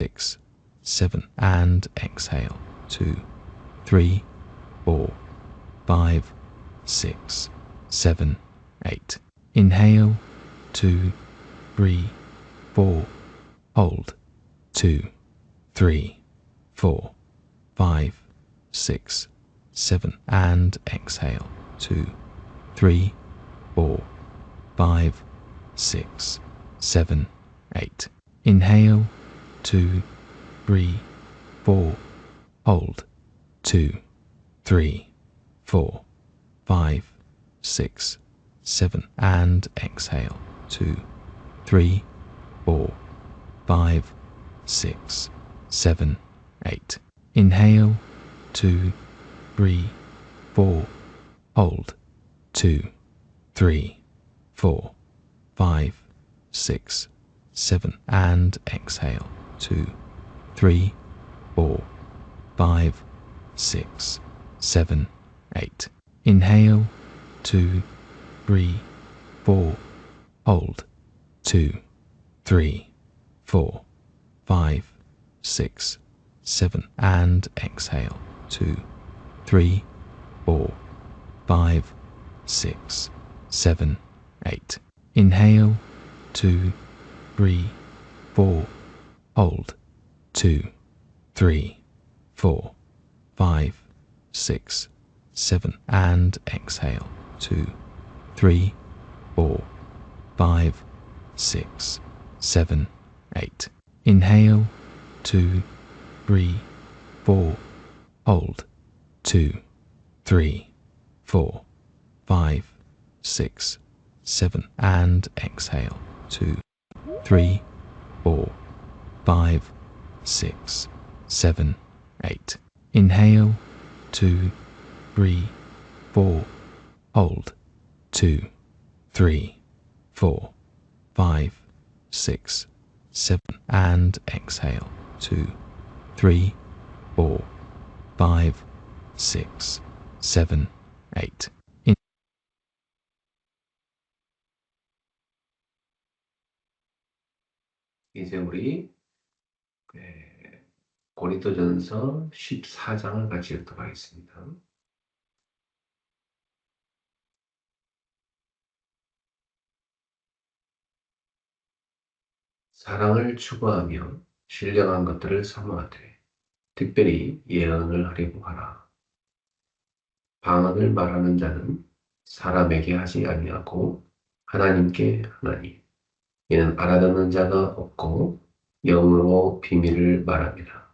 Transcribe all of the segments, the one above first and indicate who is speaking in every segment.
Speaker 1: 6, 7, and exhale. 2, 3, 4, 5, 6, 7, 8. Inhale. 2, 3, 4. Hold. 2, 3, 4, 5, 6, 7, and exhale. 2, 3, 4, 5, 6, 7, 8. Inhale. 2, 3, 4. Hold. 2, 3, 4, 5, 6, 7, and exhale. 2, 3, 4, 5, 6, 7, 8. Inhale. 2, 3, 4. Hold. 2, 3, 4, 5, 6, 7, and exhale. 2, 3, 4, 5, 6, 7, 8. Inhale. 2, 3, 4. Hold. 2, 3, 4, 5, 6, 7, and exhale. 2, 3, 4, 5, 6, 7, 8. Inhale. 2, 3, 4. Hold. 2, 3, 4, 5, 6, 7, and exhale. 2, 3, 4, 5, 6, 7, 8. Inhale. 2, 3, 4. Hold. 2, 3, 4, 5, 6, 7, and exhale. 2, 3, 4, 5, 6, 7, 8. Inhale. 2, 3, 4. Hold. 2, 3, 4, 5, 6, 7, and exhale. 2, 3, 4, 5, 6, 7, 8.
Speaker 2: 이제 우리 고린도전서 14장을 같이 읽도록 하겠습니다. 사랑을 추구하며 신령한 것들을 사모하되 특별히 예언을 하려고 하라. 방언을 말하는 자는 사람에게 하지 아니하고 하나님께 하나니. 이는 알아듣는 자가 없고 영으로 비밀을 말합니다.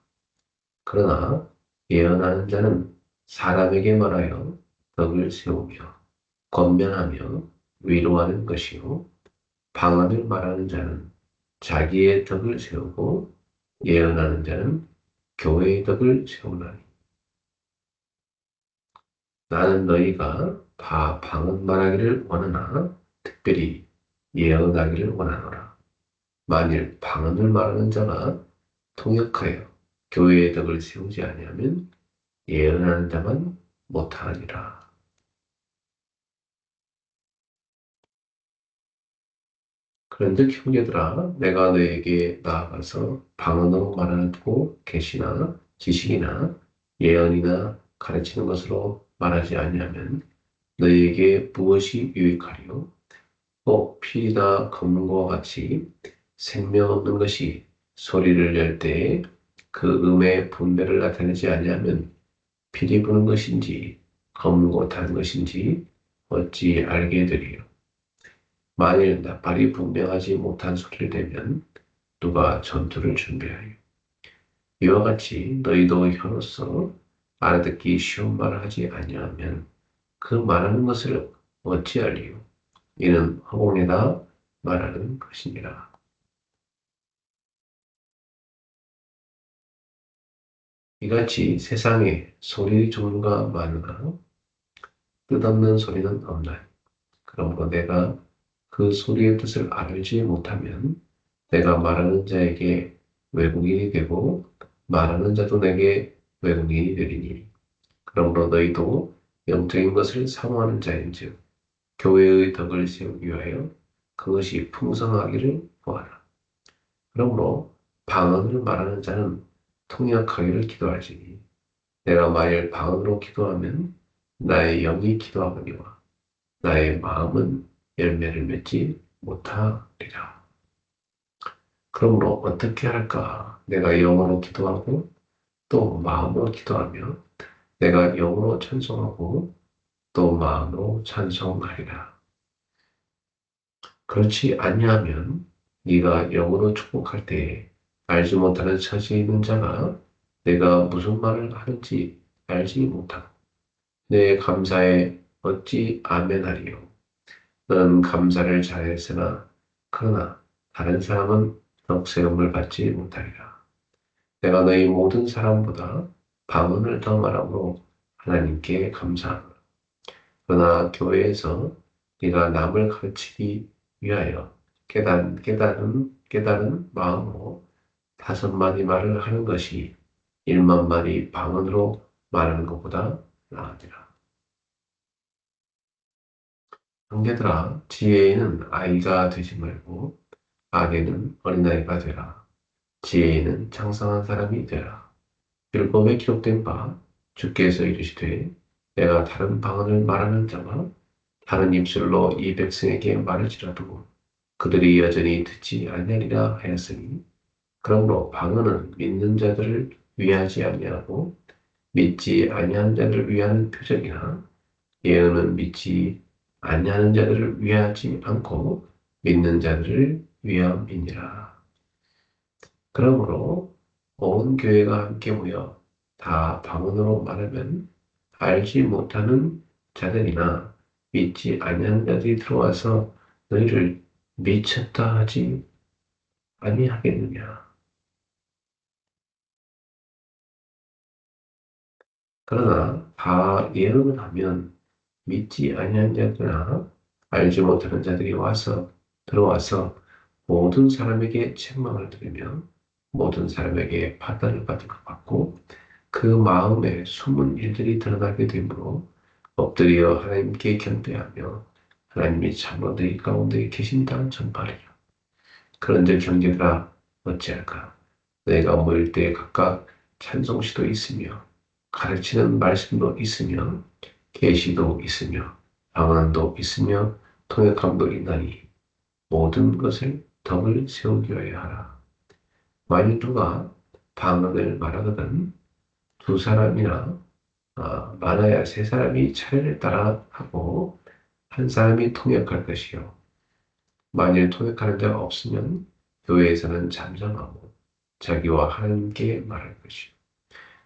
Speaker 2: 그러나 예언하는 자는 사람에게 말하여 덕을 세우며 권면하며 위로하는 것이요. 방언을 말하는 자는 자기의 덕을 세우고 예언하는 자는 교회의 덕을 세우나니. 나는 너희가 다 방언 말하기를 원하나 특별히 예언하기를 원하노라. 만일 방언을 말하는 자가 통역하여 교회의 덕을 세우지 아니하면 예언하는 자만 못하니라. 그런즉 형제들아, 내가 너에게 나아가서 방언으로 말하고 계시나 지식이나 예언이나 가르치는 것으로 말하지 아니하면 너희에게 무엇이 유익하리요? 꼭 피리나 검과 같이 생명 없는 것이 소리를 낼 때에 그 음의 분별을 나타내지 아니하면 피리 부는 것인지 검고탄 것인지 어찌 알게 되리요? 만일 나팔이 분명하지 못한 소리를 내면 누가 전투를 준비하여? 이와 같이 너희도 혀로서 알아듣기 쉬운 말을 하지 아니하면 그 말하는 것을 어찌 알리요? 이는 허공에다 말하는 것이니라. 이같이 세상에 소리 종류가 많으나 뜻없는 소리는 없나니. 그러므로 내가 그 소리의 뜻을 알지 못하면 내가 말하는 자에게 외국인이 되고 말하는 자도 내게 외국인이 되리니. 그러므로 너희도 영적인 것을 사모하는 자인즉 교회의 덕을 세우기 위하여 그것이 풍성하기를 구하라. 그러므로 방언을 말하는 자는 통역하기를 기도하지. 내가 만일 방언으로 기도하면 나의 영이 기도하거니와 나의 마음은 열매를 맺지 못하리라. 그러므로 어떻게 할까? 내가 영어로 기도하고 또 마음으로 기도하며 내가 영어로 찬송하고 또 마음으로 찬송하리라. 그렇지 아니하면 네가 영어로 축복할 때에 알지 못하는 처지에 있는 자가 내가 무슨 말을 하는지 알지 못하고 내 감사에 어찌 아멘하리요. 너는 감사를 잘했으나 그러나 다른 사람은 덕세움을 받지 못하리라. 내가 너희 모든 사람보다 방언을 더 말함으로 하나님께 감사하노라. 그러나 교회에서 네가 남을 가르치기 위하여 깨달은 마음으로 5마디 말을 하는 것이 1만 마디 방언으로 말하는 것보다 나으니라. 형제들아, 지혜에는 아이가 되지 말고 악에는 어린아이가 되라. 지혜에는 장성한 사람이 되라. 율법에 기록된 바 주께서 이르시되 내가 다른 방언을 말하는 자와 다른 입술로 이 백성에게 말할지라도 그들이 여전히 듣지 아니하리라 하였으니 그러므로 방언은 믿는 자들을 위하지 아니하고 믿지 아니하는 자들을 위하는 표적이나 예언은 믿지 아니하는 자들을 위하지 않고 믿는 자들을 위함이니라. 그러므로 온 교회가 함께 모여 다 방언으로 말하면 알지 못하는 자들이나 믿지 아니하는 자들이 들어와서 너희를 미쳤다 하지 아니하겠느냐. 그러나 다 예언을 하면 믿지 아니하는 자들이나 알지 못하는 자들이 들어와서 모든 사람에게 책망을 들으며 모든 사람에게 판단을 받을 것 같고 그 마음에 숨은 일들이 드러나게 되므로 엎드려 하나님께 경배하며 하나님이 참으로 너희 가운데 계신다는 전파리라. 그런즉 형제들아 어찌할까? 너희가 모일 때 각각 찬송시도 있으며 가르치는 말씀도 있으며 계시도 있으며 방언도 있으며 통역함도 있나니 모든 것을 덕을 세우기 위하여 하라. 만일 누가 방언을 말하거든 2사람이나 많아야 3사람이 차례를 따라 하고 한 사람이 통역할 것이요. 만일 통역하는 자가 없으면 교회에서는 잠잠하고 자기와 하나님께 말할 것이요.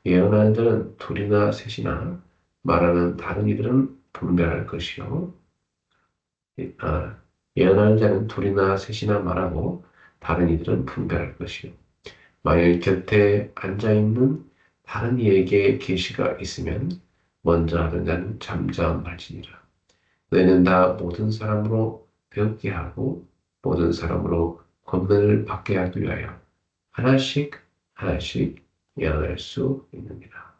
Speaker 2: 예언하는 자는 2이나 3이나 말하는 다른 이들은 분별할 것이요. 예언하는 자는 2이나 3이나 말하고 다른 이들은 분별할 것이요. 만일 곁에 앉아있는 다른 이에게 계시가 있으면 먼저 하던 자는 잠잠할지니라. 너희는 다 모든 사람으로 배우게 하고 모든 사람으로 권면을 받게 하기 위하여 하나씩 하나씩 예언할 수 있느니라.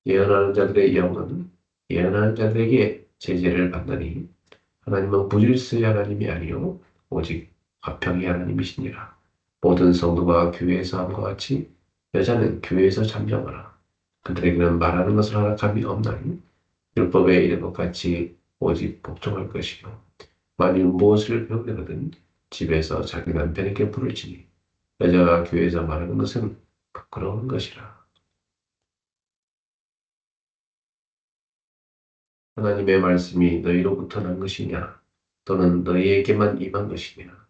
Speaker 2: 예언하는 자들의 영은 예언하는 자들에게 제재를 받나니 하나님은 무질서의 하나님이 아니요 오직 화평의 하나님이시니라. 모든 성도가 교회에서 함과 같이 여자는 교회에서 잠잠하라. 그들에게는 말하는 것을 허락함이 없나니 율법에 이른 것 같이 오직 복종할 것이요. 만일 무엇을 배우려거든 집에서 자기 남편에게 부를지니 여자가 교회에서 말하는 것은 부끄러운 것이라. 하나님의 말씀이 너희로부터 난 것이냐 또는 너희에게만 임한 것이냐.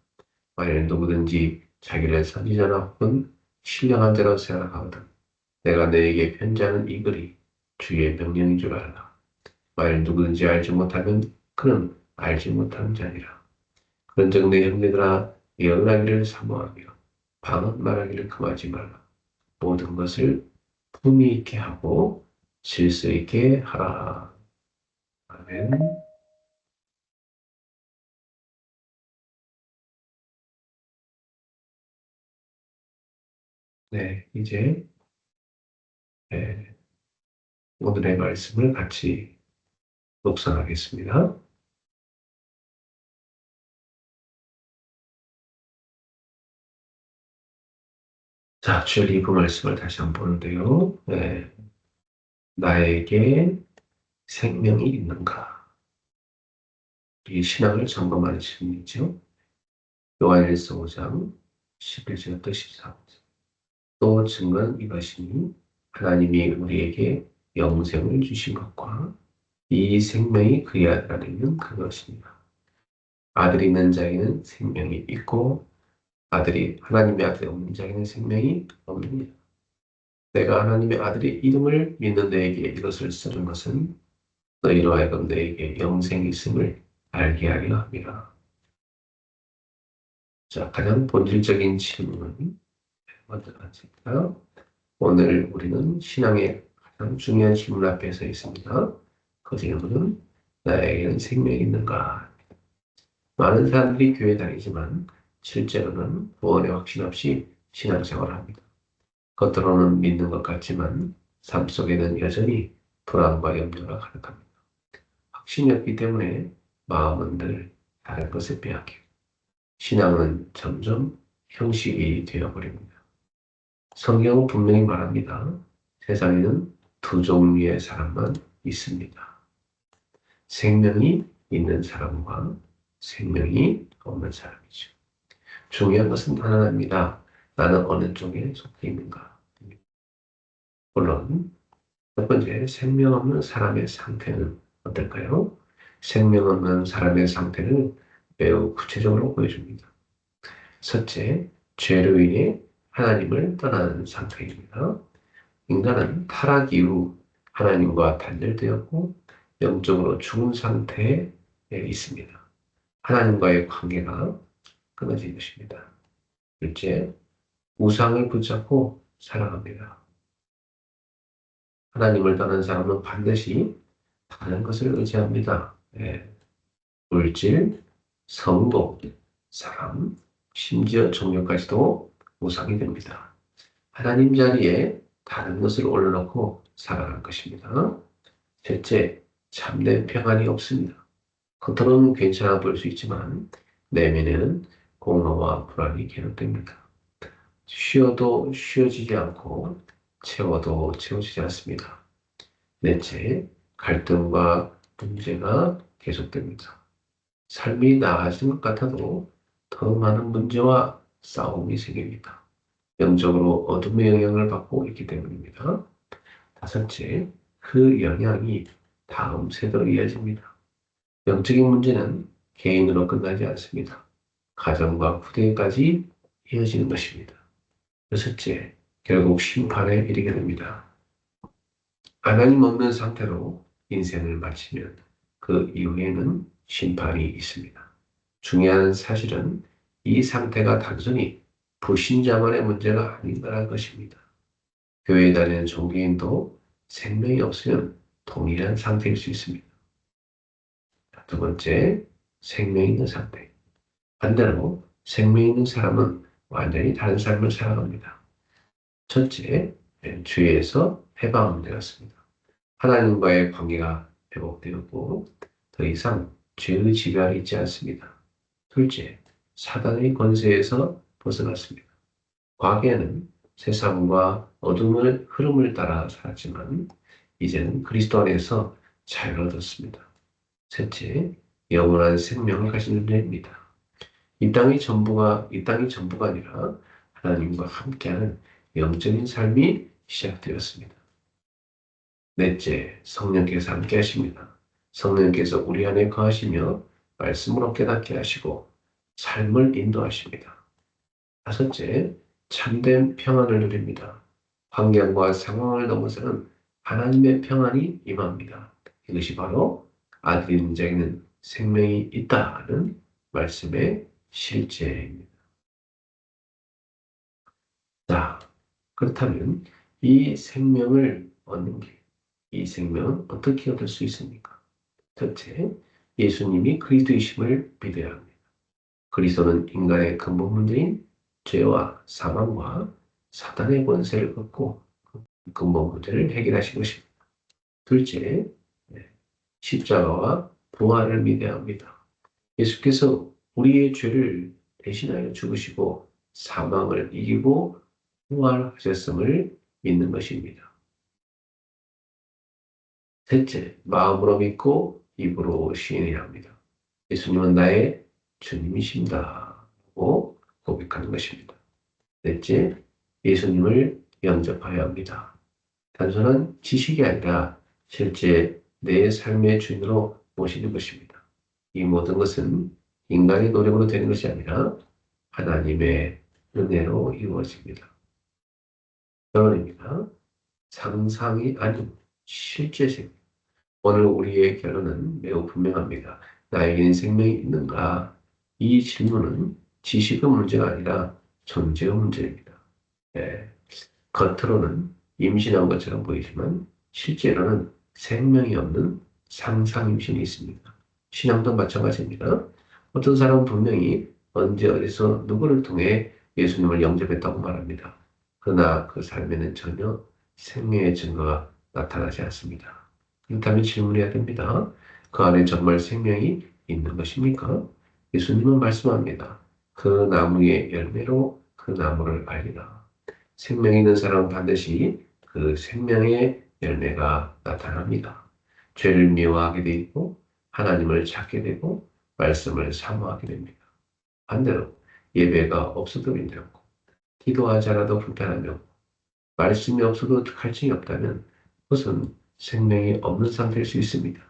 Speaker 2: 만일 누구든지 자기를 선지자나 혹은 신령한 자로 생각하거든 내가 너에게 편지하는 이 글이 주의 명령인 줄 알라. 만일 누구든지 알지 못하면 그는 알지 못하는 자니라. 그런즉 내 형제들아 예언하기를 사모하며 방언 말하기를 금하지 말라. 모든 것을 품위 있게 하고 질서 있게 하라. 아멘. 네, 이제 네, 오늘의 말씀을 같이 묵상하겠습니다. 자, 주일 이부 말씀을 다시 한번 보는데요. 나에게 생명이 있는가? 이 신앙을 점검하는 질문이죠. 요한일서 5장 11절부터 14절. 또 증거는 이것이니 하나님이 우리에게 영생을 주신 것과 이 생명이 그의 아들 안에 있는 그것입니다. 아들이 있는 자에게는 생명이 있고 하나님의 아들이 없는 자에게는 생명이 없느니라. 내가 하나님의 아들의 이름을 믿는 너에게 이것을 쓰는 것은 너희로 하여금 너에게 영생이 있음을 알게 하려 함이라. 자, 가장 본질적인 질문은 먼저 가질까요? 오늘 우리는 신앙의 가장 중요한 질문 앞에 서 있습니다. 그 질문은 나에게는 생명이 있는가? 많은 사람들이 교회 다니지만 실제로는 구원의 확신 없이 신앙생활을 합니다. 겉으로는 믿는 것 같지만 삶 속에는 여전히 불안과 염려가 가득합니다. 확신이 없기 때문에 마음은 늘 다른 것에 빼앗기고 신앙은 점점 형식이 되어버립니다. 성경은 분명히 말합니다. 세상에는 두 종류의 사람만 있습니다. 생명이 있는 사람과 생명이 없는 사람이죠. 중요한 것은 하나입니다. 나는 어느 쪽에 속해 있는가? 물론 첫 번째, 생명 없는 사람의 상태는 어떨까요? 생명 없는 사람의 상태를 매우 구체적으로 보여줍니다. 첫째, 죄로 인해 하나님을 떠나는 상태입니다. 인간은 타락 이후 하나님과 단절되었고 영적으로 죽은 상태에 있습니다. 하나님과의 관계가 끊어진 것입니다. 둘째, 우상을 붙잡고 살아갑니다. 하나님을 떠난 사람은 반드시 다른 것을 의지합니다. 물질, 성공, 사람, 심지어 종교까지도 우상이 됩니다. 하나님 자리에 다른 것을 올려놓고 살아갈 것입니다. 셋째, 참된 평안이 없습니다. 겉으로는 괜찮아 보일 수 있지만 내면에는 공허와 불안이 계속됩니다. 쉬어도 쉬어지지 않고 채워도 채워지지 않습니다. 넷째, 갈등과 문제가 계속됩니다. 삶이 나아진 것 같아도 더 많은 문제와 싸움이 생깁니다. 영적으로 어둠의 영향을 받고 있기 때문입니다. 다섯째, 그 영향이 다음 세대로 이어집니다. 영적인 문제는 개인으로 끝나지 않습니다. 가정과 후대까지 이어지는 것입니다. 여섯째, 결국 심판에 이르게 됩니다. 하나님 없는 상태로 인생을 마치면 그 이후에는 심판이 있습니다. 중요한 사실은 이 상태가 단순히 불신자만의 문제가 아닌다는 것입니다. 교회에 다니는 종교인도 생명이 없으면 동일한 상태일 수 있습니다. 두 번째, 생명 있는 상태. 반대로 생명 있는 사람은 완전히 다른 삶을 살아갑니다. 첫째, 죄에서 해방되었습니다. 하나님과의 관계가 회복되었고 더 이상 죄의 지배하에 있지 않습니다. 둘째, 사단의 권세에서 벗어났습니다. 과거에는 세상과 어둠의 흐름을 따라 살았지만 이제는 그리스도 안에서 자유를 얻었습니다. 셋째, 영원한 생명을 가진 존재입니다. 이 땅이 전부가 아니라 하나님과 함께하는 영적인 삶이 시작되었습니다. 넷째, 성령께서 함께 하십니다. 성령께서 우리 안에 거하시며 말씀으로 깨닫게 하시고 삶을 인도하십니다. 다섯째, 참된 평안을 누립니다. 환경과 상황을 넘어서는 하나님의 평안이 임합니다. 이것이 바로 아들이 있는 자에게는 생명이 있다는 말씀의 실제입니다. 자, 그렇다면 이 생명을 얻는 길, 이 생명은 어떻게 얻을 수 있습니까? 첫째, 예수님이 그리스도이심을 믿어야 합니다. 그리스도는 인간의 근본 문제인 죄와 사망과 사단의 권세를 걷고 근본 문제를 해결하신 것입니다. 둘째, 십자가와 부활을 믿어야 합니다. 예수께서 우리의 죄를 대신하여 죽으시고 사망을 이기고 부활하셨음을 믿는 것입니다. 셋째, 마음으로 믿고 입으로 시인해야 합니다. 예수님은 나의 주님이십니다고 고백하는 것입니다. 넷째, 예수님을 영접하여야 합니다. 단순한 지식이 아니라 실제 내 삶의 주인으로 모시는 것입니다. 이 모든 것은 인간의 노력으로 되는 것이 아니라 하나님의 은혜로 이루어집니다. 결론입니다. 상상이 아닌 실제 생명. 오늘 우리의 결론은 매우 분명합니다. 나에게는 생명이 있는가? 이 질문은 지식의 문제가 아니라 존재의 문제입니다. 예, 겉으로는 임신한 것처럼 보이지만 실제로는 생명이 없는 상상 임신이 있습니다. 신앙도 마찬가지입니다. 어떤 사람은 분명히 언제 어디서 누구를 통해 예수님을 영접했다고 말합니다. 그러나 그 삶에는 전혀 생명의 증거가 나타나지 않습니다. 그렇다면 질문해야 됩니다. 그 안에 정말 생명이 있는 것입니까? 예수님은 말씀합니다. 그 나무의 열매로 그 나무를 알리라. 생명이 있는 사람은 반드시 그 생명의 열매가 나타납니다. 죄를 미워하게 되고 하나님을 찾게 되고 말씀을 사모하게 됩니다. 반대로 예배가 없어도 힘들고 기도하지 않아도 불편하며 말씀이 없어도 갈증이 없다면 그것은 생명이 없는 상태일 수 있습니다.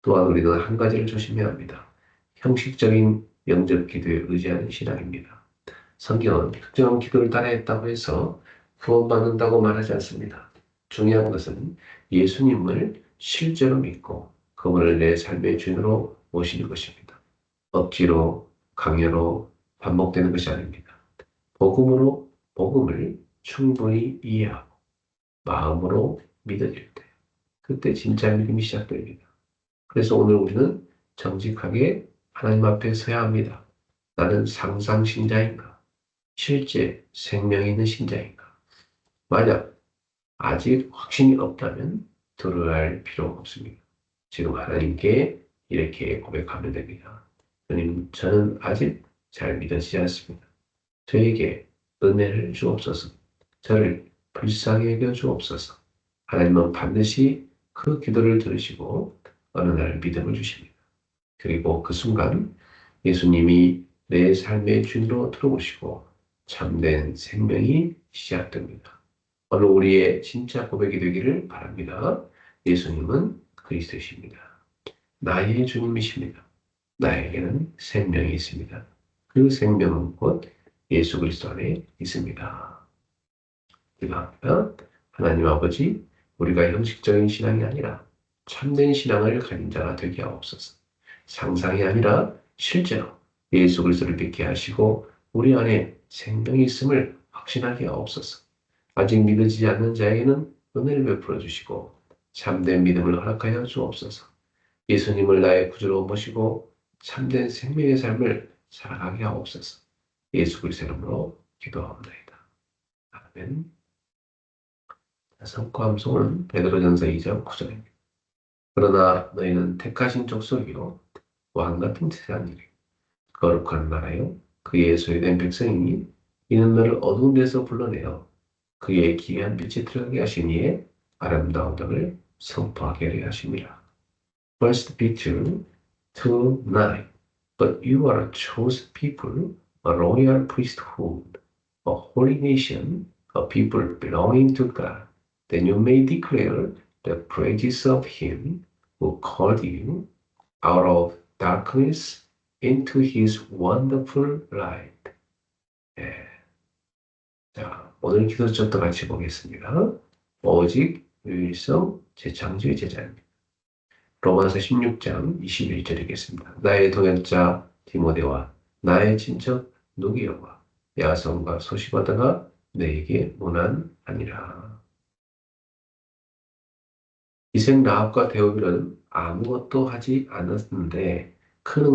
Speaker 2: 또한 우리는 한 가지를 조심해야 합니다. 형식적인 영접 기도에 의지하는 신앙입니다. 성경은 특정한 기도를 따라했다고 해서 구원받는다고 말하지 않습니다. 중요한 것은 예수님을 실제로 믿고 그분을 내 삶의 주인으로 모시는 것입니다. 억지로, 강요로 반복되는 것이 아닙니다. 복음으로 복음을 충분히 이해하고 마음으로 믿어질 때, 그때 진짜 믿음이 시작됩니다. 그래서 오늘 우리는 정직하게 하나님 앞에 서야 합니다. 나는 상상 신자인가? 실제 생명이 있는 신자인가? 만약 아직 확신이 없다면 두려워할 필요가 없습니다. 지금 하나님께 이렇게 고백하면 됩니다. 주님, 저는 아직 잘 믿어지지 않습니다. 저에게 은혜를 주옵소서. 저를 불쌍히 여겨 주옵소서. 하나님은 반드시 그 기도를 들으시고 어느 날 믿음을 주십니다. 그리고 그 순간 예수님이 내 삶의 주인으로 들어오시고 참된 생명이 시작됩니다. 오늘 우리의 진짜 고백이 되기를 바랍니다. 예수님은 그리스도이십니다. 나의 주님이십니다. 나에게는 생명이 있습니다. 그 생명은 곧 예수 그리스도 안에 있습니다. 기도합니다. 하나님 아버지, 우리가 형식적인 신앙이 아니라 참된 신앙을 가진 자가 되게 하옵소서. 상상이 아니라 실제로 예수 그리스도를 믿게 하시고 우리 안에 생명이 있음을 확신하게 하옵소서. 아직 믿어지지 않는 자에게는 은혜를 베풀어 주시고 참된 믿음을 허락하여 주옵소서. 예수님을 나의 구주로 모시고 참된 생명의 삶을 살아가게 하옵소서. 예수 그리스도 이름으로 기도하옵나이다. 아멘. 성과 함송은 베드로전서 2장 9절입니다. 그러나 너희는 택하신 족속이요 왕같은 세상이니 거룩한 나라요 그의 소유된 백성이니 이는 너를 어두운 데서 불러내어 그의 기이한 빛에 들어가게 하시니에 아름다운 덕을 선포하게 하려 하심이라. First Peter 2:9 But you are a chosen people, a royal priesthood, a holy nation, a people belonging to God, that you may declare the praises of him who called you out of darkness into his wonderful light. 예. 자, 오늘 기도 쪽도 같이 보겠습니다. 오직 유일성 재창조의 제자입니다. 로마서 16장 21절이겠습니다. 나의 동역자 디모데와 나의 친척 누기어와 야손과 소시바다가 내게 문안하니라. 이생 라합과 데오빌은 아무것도 하지 않았는데 큰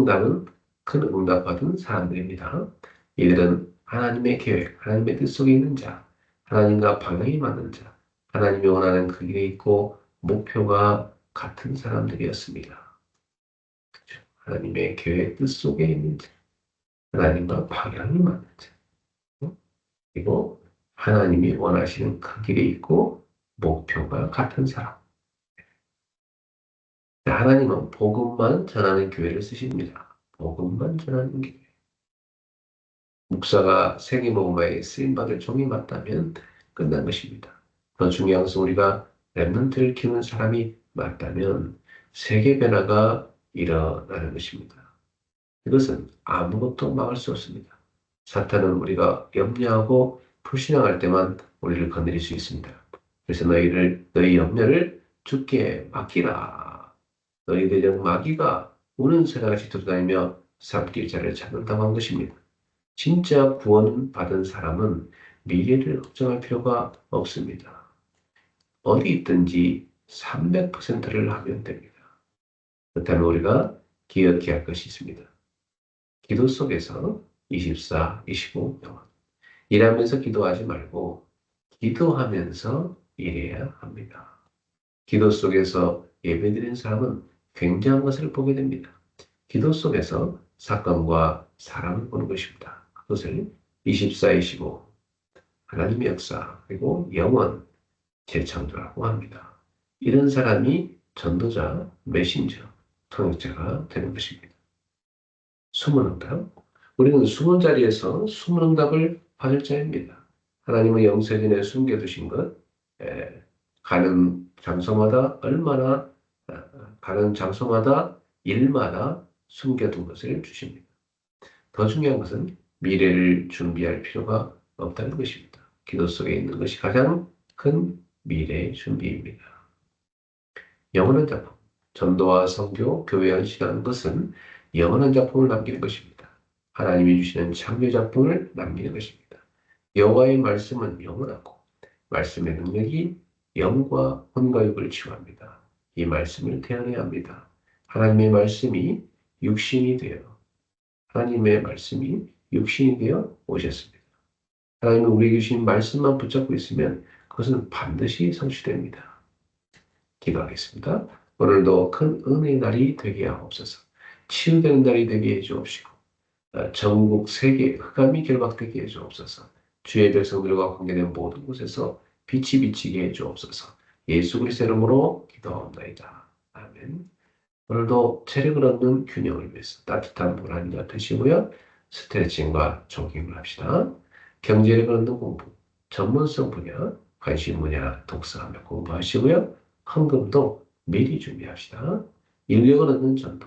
Speaker 2: 응답받은 사람들입니다. 이들은 하나님의 계획, 하나님의 뜻 속에 있는 자, 하나님과 방향이 맞는 자, 하나님이 원하는 그 길에 있고 목표가 같은 사람들이었습니다. 그렇죠? 하나님의 계획 뜻 속에 있는 자, 하나님과 방향이 맞는 자, 그리고 하나님이 원하시는 그 길이 있고 목표가 같은 사람. 하나님은 복음만 전하는 교회를 쓰십니다. 복음만 전하는 교회. 목사가 세계복음화에 쓰임받을 종이 맞다면 끝난 것입니다. 더 중요한 것은 우리가 렘넌트를 키우는 사람이 맞다면 세계 변화가 일어나는 것입니다. 이것은 아무것도 막을 수 없습니다. 사탄은 우리가 염려하고 불신앙할 때만 우리를 건드릴 수 있습니다. 그래서 너희 염려를 주께 맡기라. 너희 대적 마귀가 우는 새같이 돌아다니며 삼킬 자를 찾는다고 한 것입니다. 진짜 구원받은 사람은 미래를 걱정할 필요가 없습니다. 어디 있든지 300%를 하면 됩니다. 그렇다면 우리가 기억해야 할 것이 있습니다. 기도 속에서 24, 25 영원. 일하면서 기도하지 말고 기도하면서 일해야 합니다. 기도 속에서 예배드리는 사람은 굉장한 것을 보게 됩니다. 기도 속에서 사건과 사람을 보는 것입니다. 그것을 24, 25 하나님의 역사 그리고 영원 재창조라고 합니다. 이런 사람이 전도자, 메신저, 통역자가 되는 것입니다. 숨은 응답. 우리는 숨은 자리에서 숨은 응답을 받을 자입니다. 하나님은 영세전에 숨겨두신 것, 가는 장소마다 가는 장소마다 일마다 숨겨둔 것을 주십니다. 더 중요한 것은 미래를 준비할 필요가 없다는 것입니다. 기도 속에 있는 것이 가장 큰 미래의 준비입니다. 영원한 작품, 전도와 선교, 교회 헌신하는 것은 영원한 작품을 남기는 것입니다. 하나님이 주시는 창조 작품을 남기는 것입니다. 여호와의 말씀은 영원하고 말씀의 능력이 영과 혼과 육을 치유합니다. 이 말씀을 대언해야 합니다. 하나님의 말씀이 육신이 되어 하나님의 말씀이 육신이 되어 오셨습니다. 하나님은 우리에게 주신 말씀만 붙잡고 있으면 그것은 반드시 성취됩니다. 기도하겠습니다. 오늘도 큰 은혜의 날이 되게 하옵소서. 치유되는 날이 되게 해주옵시고 전국 세계 흑암이 결박되게 해주옵소서. 주의 백성들과 관계된 모든 곳에서 빛이 비치게 해주옵소서. 예수 그리스도의 이름으로 기도하옵나이다. 아멘. 오늘도 체력을 얻는 균형을 위해서 따뜻한 물 한 잔 드시고요. 스트레칭과 조깅을 합시다. 경제력을 얻는 공부, 전문성 분야, 관심 분야 독서하며 공부하시고요. 헌금도 미리 준비합시다. 인력을 얻는 전도,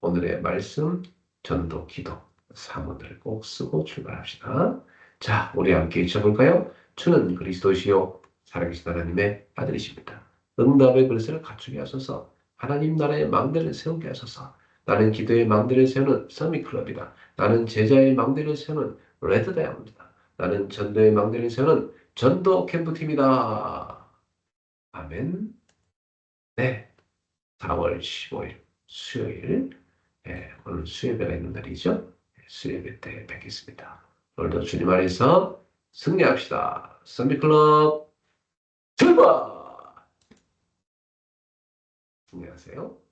Speaker 2: 오늘의 말씀, 전도, 기도, 사문을 꼭 쓰고 출발합시다. 자, 우리 함께 잊어볼까요? 주는 그리스도시요 살아계신 하나님의 아들이십니다. 응답의 그릇을 갖추게 하소서. 하나님 나라의 망대를 세우게 하소서. 나는 기도의 망대를 세우는 서밋클럽이다. 나는 제자의 망대를 세우는 레드다이아몬드다. 나는 전도의 망대를 세우는 전도 캠프팀이다. 아멘. 네, 4월 15일 수요일, 오늘 수요예배가 있는 날이죠. 수요예배 때 뵙겠습니다. 오늘도 주님 안에서 승리합시다. 서밋클럽 출발! 안녕하세요.